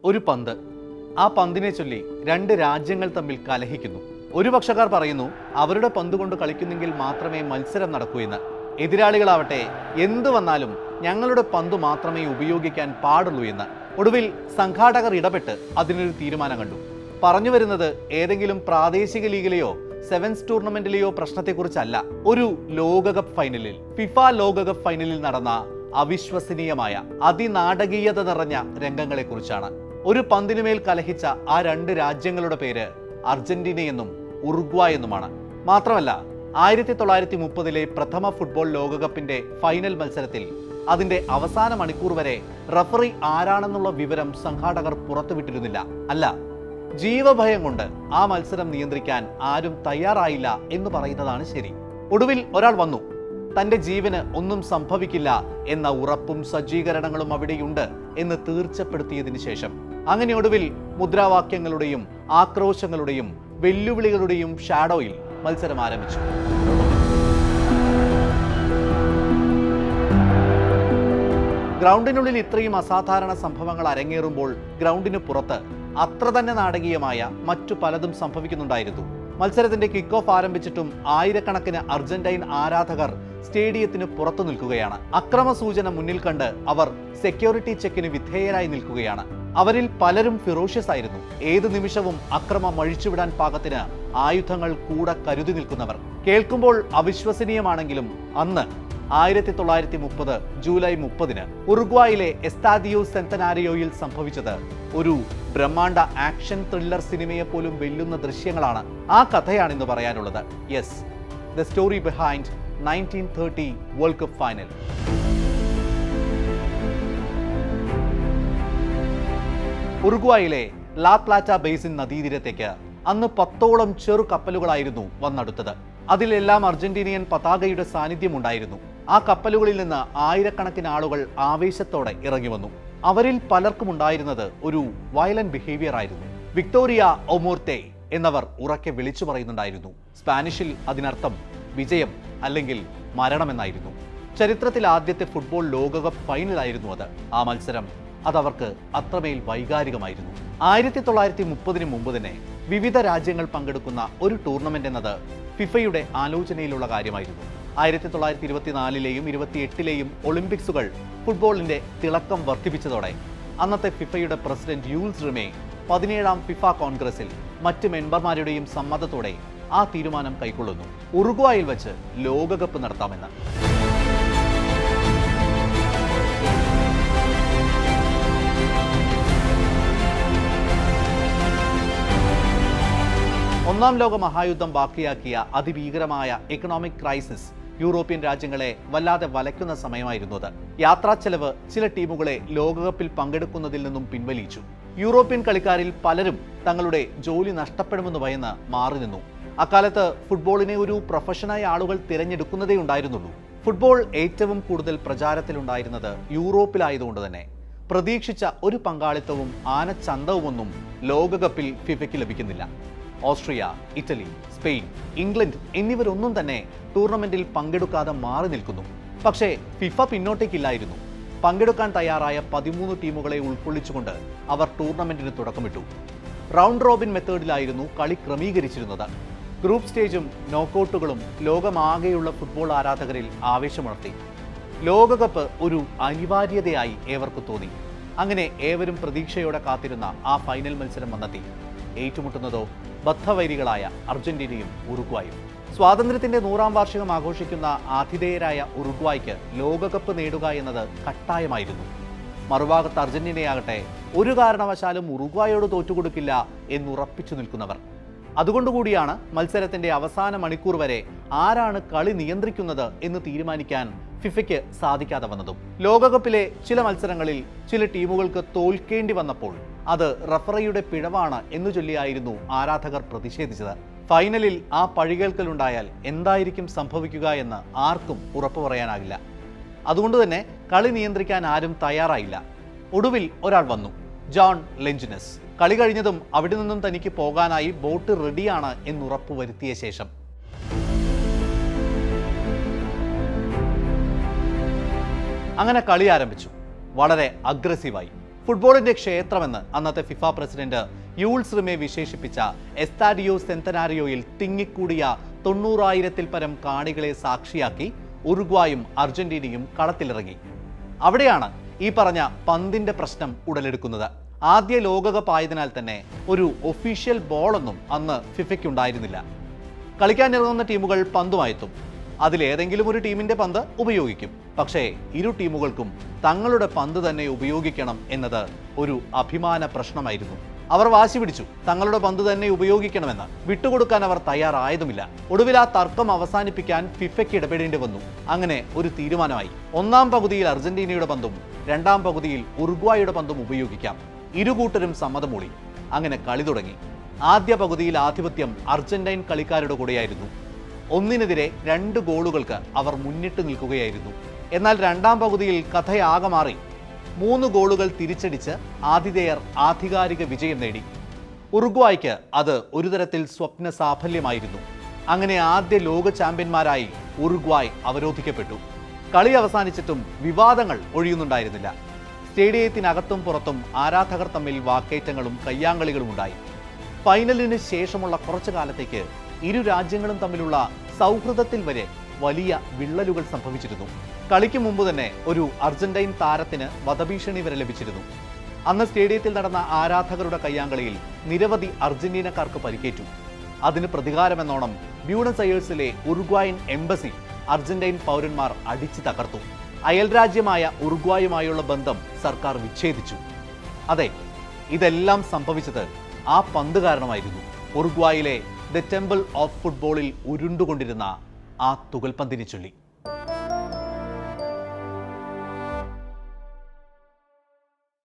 ഒരു പന്ത്. ആ പന്തിനെ ചൊല്ലി രണ്ട് രാജ്യങ്ങൾ തമ്മിൽ കലഹിക്കുന്നു. ഒരു പക്ഷക്കാർ പറയുന്നു അവരുടെ പന്ത് കൊണ്ട് കളിക്കുന്നെങ്കിൽ മാത്രമേ മത്സരം നടക്കൂ എന്ന്. എതിരാളികളാവട്ടെ എന്തു വന്നാലും ഞങ്ങളുടെ പന്ത് മാത്രമേ ഉപയോഗിക്കാൻ പാടുള്ളൂ എന്ന്. ഒടുവിൽ സംഘാടകർ ഇടപെട്ട് അതിനൊരു തീരുമാനം കണ്ടു. പറഞ്ഞു വരുന്നത് ഏതെങ്കിലും പ്രാദേശിക ലീഗിലെയോ സെവൻസ് ടൂർണമെന്റിലെയോ പ്രശ്നത്തെക്കുറിച്ചല്ല. ഒരു ലോകകപ്പ് ഫൈനലിൽ, ഫിഫ ലോകകപ്പ് ഫൈനലിൽ നടന്ന അവിശ്വസനീയമായ അതിനാടകീയത നിറഞ്ഞ രംഗങ്ങളെക്കുറിച്ചാണ്. ഒരു പന്തിനുമേൽ കലഹിച്ച ആ രണ്ട് രാജ്യങ്ങളുടെ പേര് അർജന്റീനയെന്നും ഉറുഗ്വായ് എന്നുമാണ്. മാത്രമല്ല 1930 പ്രഥമ ഫുട്ബോൾ ലോകകപ്പിന്റെ ഫൈനൽ മത്സരത്തിൽ അതിന്റെ അവസാന മണിക്കൂർ വരെ റഫറി ആരാണെന്നുള്ള വിവരം സംഘാടകർ പുറത്തുവിട്ടിരുന്നില്ല. അല്ല, ജീവഭയം കൊണ്ട് ആ മത്സരം നിയന്ത്രിക്കാൻ ആരും തയ്യാറായില്ല എന്ന് പറയുന്നതാണ് ശരി. ഒടുവിൽ ഒരാൾ വന്നു. തന്റെ ജീവന് ഒന്നും സംഭവിക്കില്ല എന്ന ഉറപ്പും സജ്ജീകരണങ്ങളും അവിടെയുണ്ട് എന്ന് തീർച്ചപ്പെടുത്തിയതിനു ശേഷം അങ്ങനെ ഒടുവിൽ മുദ്രാവാക്യങ്ങളുടെയും ആക്രോശങ്ങളുടെയും വെല്ലുവിളികളുടെയും ഷാഡോയിൽ മത്സരം ആരംഭിച്ചു. ഗ്രൗണ്ടിനുള്ളിൽ ഇത്രയും അസാധാരണ സംഭവങ്ങൾ അരങ്ങേറുമ്പോൾ ഗ്രൗണ്ടിന് പുറത്ത് അത്ര തന്നെ നാടകീയമായ മറ്റു പലതും സംഭവിക്കുന്നുണ്ടായിരുന്നു. മത്സരത്തിന്റെ കിക്ക് ഓഫ് ആരംഭിച്ചിട്ടും ആയിരക്കണക്കിന് അർജന്റൈൻ ആരാധകർ സ്റ്റേഡിയത്തിന് പുറത്തു നിൽക്കുകയാണ്. അക്രമ സൂചന മുന്നിൽ കണ്ട് അവർ സെക്യൂരിറ്റി ചെക്കിന് വിധേയരായി നിൽക്കുകയാണ്. അവരിൽ പലരും ഫിറോഷ്യസ് ആയിരുന്നു. ഏത് നിമിഷവും അക്രമം അഴിച്ചുവിടാൻ പാകത്തിന് ആയുധങ്ങൾ കൂടെ കരുതി നിൽക്കുന്നവർ. കേൾക്കുമ്പോൾ അവിശ്വസനീയമാണെങ്കിലും അന്ന് 1930 ജൂലൈ 30 ഉറുഗ്വായിലെ എസ്താദിയോ സെന്റനാരിയോയിൽ സംഭവിച്ചത് ഒരു ബ്രഹ്മാണ്ഡ ആക്ഷൻ ത്രില്ലർ സിനിമയെ പോലും വെല്ലുന്ന ദൃശ്യങ്ങളാണ്. ആ കഥയാണിന്ന് പറയാനുള്ളത്. Yes, the story behind 1930 world cup final. ഉറുഗ്വായിലെ ലാ പ്ലാറ്റ ബേസിൻ നദീതീരത്തേക്ക് അന്ന് 10ഓളം ചെറു കപ്പലുകളായിരുന്നു വന്നെടുത്തത്. അതിലെല്ലാം അർജന്റീനിയൻ പതാകയുടെ സാന്നിധ്യം ഉണ്ടായിരുന്നു. ആ കപ്പലുകളിൽ നിന്ന് ആയിരക്കണക്കിന് ആളുകൾ ആവേശത്തോടെ ഇറങ്ങി വന്നു. അവരിൽ പലർക്കും ഉണ്ടായിരുന്നത് ഒരു വയലന്റ് ബിഹേവിയർ ആയിരുന്നു. വിക്ടോറിയ ഒമോർത്തെ എന്നവർ ഉറക്കെ വിളിച്ചു പറയുന്നുണ്ടായിരുന്നു. സ്പാനിഷിൽ അതിനർത്ഥം വിജയം അല്ലെങ്കിൽ മരണമെന്നായിരുന്നു. ചരിത്രത്തിൽ ആദ്യത്തെ ഫുട്ബോൾ ലോകകപ്പ് ഫൈനലായിരുന്നു അത്. ആ മത്സരം അതവർക്ക് അത്രമേൽ വൈകാരികമായിരുന്നു. 1930 മുമ്പ് തന്നെ വിവിധ രാജ്യങ്ങൾ പങ്കെടുക്കുന്ന ഒരു ടൂർണമെന്റ് എന്നത് ഫിഫയുടെ ആലോചനയിലുള്ള കാര്യമായിരുന്നു. 1924 28 ഒളിമ്പിക്സുകൾ ഫുട്ബോളിന്റെ തിളക്കം വർദ്ധിപ്പിച്ചതോടെ അന്നത്തെ ഫിഫയുടെ പ്രസിഡന്റ് യൂൾസ് റിമേ 17ാം ഫിഫ കോൺഗ്രസിൽ മറ്റ് മെമ്പർമാരുടെയും സമ്മതത്തോടെ ആ തീരുമാനം കൈക്കൊള്ളുന്നു. ഉറുഗ്വായിൽ വെച്ച് ലോകകപ്പ് നടത്താമെന്ന്. ഒന്നാം ലോക മഹായുദ്ധം ബാക്കിയാക്കിയ അതിഭീകരമായ എക്കണോമിക് ക്രൈസിസ് യൂറോപ്യൻ രാജ്യങ്ങളെ വല്ലാതെ വലയ്ക്കുന്ന സമയമായിരുന്നു അത്. യാത്രാ ചെലവ് ചില ടീമുകളെ ലോകകപ്പിൽ പങ്കെടുക്കുന്നതിൽ നിന്നും പിൻവലിച്ചു. യൂറോപ്യൻ കളിക്കാരിൽ പലരും തങ്ങളുടെ ജോലി നഷ്ടപ്പെടുമെന്ന് ഭയന്ന് മാറി നിന്നു. അക്കാലത്ത് ഫുട്ബോളിനെ ഒരു പ്രൊഫഷനായി ആളുകൾ തിരഞ്ഞെടുക്കുന്നതേ ഉണ്ടായിരുന്നുള്ളൂ. ഫുട്ബോൾ ഏറ്റവും കൂടുതൽ പ്രചാരത്തിലുണ്ടായിരുന്നത് യൂറോപ്പിലായതുകൊണ്ട് തന്നെ പ്രതീക്ഷിച്ച ഒരു പങ്കാളിത്തവും ആനച്ചന്തവുമൊന്നും ലോകകപ്പിൽ ഫിഫയ്ക്ക് ലഭിക്കുന്നില്ല. ഓസ്ട്രിയ, ഇറ്റലി, സ്പെയിൻ, ഇംഗ്ലണ്ട് എന്നിവരൊന്നും തന്നെ ടൂർണമെന്റിൽ പങ്കെടുക്കാതെ മാറി നിൽക്കുന്നു. പക്ഷേ ഫിഫ പിന്നോട്ടേക്കില്ലായിരുന്നു. പങ്കെടുക്കാൻ തയ്യാറായ 13 ടീമുകളെ ഉൾക്കൊള്ളിച്ചുകൊണ്ട് അവർ ടൂർണമെന്റിന് തുടക്കമിട്ടു. റൗണ്ട് റോബിൻ മെത്തേഡിലായിരുന്നു കളി ക്രമീകരിച്ചിരുന്നത്. Group സ്റ്റേജും നോക്കൌട്ടുകളും ലോകമാകെയുള്ള football ആരാധകരിൽ ആവേശമുണർത്തി. ലോകകപ്പ് ഒരു അനിവാര്യതയായി ഏവർക്ക് തോന്നി. അങ്ങനെ ഏവരും പ്രതീക്ഷയോടെ കാത്തിരുന്ന ആ ഫൈനൽ മത്സരം വന്നെത്തി. ഏറ്റുമുട്ടുന്നതോ ബദ്ധവൈരികളായ അർജന്റീനയും ഉറുഗ്വായും. സ്വാതന്ത്ര്യത്തിന്റെ 100ാം വാർഷികം ആഘോഷിക്കുന്ന ആതിഥേയരായ ഉറുഗ്വായ്ക്ക് ലോകകപ്പ് നേടുക എന്നത് കട്ടായമായിരുന്നു. മറുഭാഗത്ത് അർജന്റീനയാകട്ടെ ഒരു കാരണവശാലും ഉറുഗ്വായോട് തോറ്റുകൊടുക്കില്ല എന്നുറപ്പിച്ചു നിൽക്കുന്നവർ. അതുകൊണ്ടുകൂടിയാണ് മത്സരത്തിന്റെ അവസാന മണിക്കൂർ വരെ ആരാണ് കളി നിയന്ത്രിക്കുന്നത് എന്ന് തീരുമാനിക്കാൻ ഫിഫയ്ക്ക് സാധിക്കാതെ വന്നതും. ലോകകപ്പിലെ ചില മത്സരങ്ങളിൽ ചില ടീമുകൾക്ക് തോൽക്കേണ്ടി വന്നപ്പോൾ അത് റഫറിയുടെ പിഴവാണ് എന്നു ചൊല്ലിയായിരുന്നു ആരാധകർ പ്രതിഷേധിച്ചത്. ഫൈനലിൽ ആ പഴികേൽക്കലുണ്ടായാൽ എന്തായിരിക്കും സംഭവിക്കുക എന്ന് ആർക്കും ഉറപ്പു പറയാനാകില്ല. അതുകൊണ്ട് തന്നെ കളി നിയന്ത്രിക്കാൻ ആരും തയ്യാറായില്ല. ഒടുവിൽ ഒരാൾ വന്നു, ജോൺ ലെഞ്ചിനസ്. കളി കഴിഞ്ഞതും അവിടെ നിന്നും തനിക്ക് പോകാനായി ബോട്ട് റെഡിയാണ് എന്നുറപ്പു വരുത്തിയ ശേഷം അങ്ങനെ കളി ആരംഭിച്ചു. വളരെ അഗ്രസീവായി. ഫുട്ബോളിന്റെ ക്ഷേത്രമെന്ന് അന്നത്തെ ഫിഫ പ്രസിഡന്റ് യൂൾസ് റിമെ വിശേഷിപ്പിച്ച എസ്താഡിയോ സെന്തനാരിയോയിൽ തിങ്ങിക്കൂടിയ 90,000-ൽ പരം കാണികളെ സാക്ഷിയാക്കി ഉറുഗ്വായും അർജന്റീനയും കളത്തിലിറങ്ങി. അവിടെയാണ് ഈ പറഞ്ഞ പന്തിന്റെ പ്രശ്നം ഉടലെടുക്കുന്നത്. ആദ്യ ലോകകപ്പ് ആയതിനാൽ തന്നെ ഒരു ഒഫീഷ്യൽ ബോളൊന്നും അന്ന് ഫിഫയ്ക്കുണ്ടായിരുന്നില്ല. കളിക്കാനിറങ്ങുന്ന ടീമുകൾ പന്തുമായെത്തും. അതിലേതെങ്കിലും ഒരു ടീമിന്റെ പന്ത് ഉപയോഗിക്കും. പക്ഷേ ഇരു ടീമുകൾക്കും തങ്ങളുടെ പന്ത് തന്നെ ഉപയോഗിക്കണം എന്നത് ഒരു അഭിമാന പ്രശ്നമായിരുന്നു. അവർ വാശി പിടിച്ചു തങ്ങളുടെ പന്ത് തന്നെ ഉപയോഗിക്കണമെന്ന്. വിട്ടുകൊടുക്കാൻ അവർ തയ്യാറായതുമില്ല. ഒടുവിൽ ആ തർക്കം അവസാനിപ്പിക്കാൻ ഫിഫയ്ക്ക് ഇടപെടേണ്ടി വന്നു. അങ്ങനെ ഒരു തീരുമാനമായി. ഒന്നാം പകുതിയിൽ അർജന്റീനയുടെ പന്തും രണ്ടാം പകുതിയിൽ ഉറുഗ്വായുടെ പന്തും ഉപയോഗിക്കാം. ഇരുകൂട്ടരും സമ്മതമൂളി. അങ്ങനെ കളി തുടങ്ങി. ആദ്യ പകുതിയിൽ ആധിപത്യം അർജന്റൈൻ കളിക്കാരുടെ കൂടെയായിരുന്നു. 1-നെതിരെ 2 ഗോളുകൾക്ക് അവർ മുന്നിട്ട് നിൽക്കുകയായിരുന്നു. എന്നാൽ രണ്ടാം പകുതിയിൽ കഥയാകെ മാറി. 3 ഗോളുകൾ തിരിച്ചടിച്ച് ആതിഥേയർ ആധികാരിക വിജയം നേടി. ഉറുഗ്വായ്ക്ക് അത് ഒരു തരത്തിൽ സ്വപ്ന സാഫല്യമായിരുന്നു. അങ്ങനെ ആദ്യ ലോക ചാമ്പ്യന്മാരായി ഉറുഗ്വായ് അവരോധിക്കപ്പെട്ടു. കളി അവസാനിച്ചിട്ടും വിവാദങ്ങൾ ഒഴിയുന്നുണ്ടായിരുന്നില്ല. സ്റ്റേഡിയത്തിനകത്തും പുറത്തും ആരാധകർ തമ്മിൽ വാക്കേറ്റങ്ങളും കയ്യാങ്കളികളും ഉണ്ടായി. ഫൈനലിന് ശേഷമുള്ള കുറച്ചു കാലത്തേക്ക് ഇരു രാജ്യങ്ങളും തമ്മിലുള്ള സൗഹൃദത്തിൽ വരെ വലിയ വിള്ളലുകൾ സംഭവിച്ചിരുന്നു. കളിക്ക് മുമ്പ് തന്നെ ഒരു അർജന്റൈൻ താരത്തിന് വധഭീഷണി വരെ ലഭിച്ചിരുന്നു. അന്ന് സ്റ്റേഡിയത്തിൽ നടന്ന ആരാധകരുടെ കയ്യാങ്കളിയിൽ നിരവധി അർജന്റീനക്കാർക്ക് പരിക്കേറ്റു. അതിന് പ്രതികാരമെന്നോണം ബ്യൂണസ് അയേഴ്സിലെ ഉറുഗ്വായൻ എംബസി അർജന്റൈൻ പൗരന്മാർ അടിച്ചു തകർത്തു. അയൽരാജ്യമായ ഉറുഗ്വായുമായുള്ള ബന്ധം സർക്കാർ വിച്ഛേദിച്ചു. അതെ, ഇതെല്ലാം സംഭവിച്ചത് ആ പന്ത് കാരണമായിരുന്നു. ഉറുഗ്വായിലെ ദ ടെമ്പിൾ ഓഫ് ഫുട്ബോളിൽ ഉരുണ്ടുകൊണ്ടിരുന്ന ആ തുകൽപന്തിനെ ചൊല്ലി.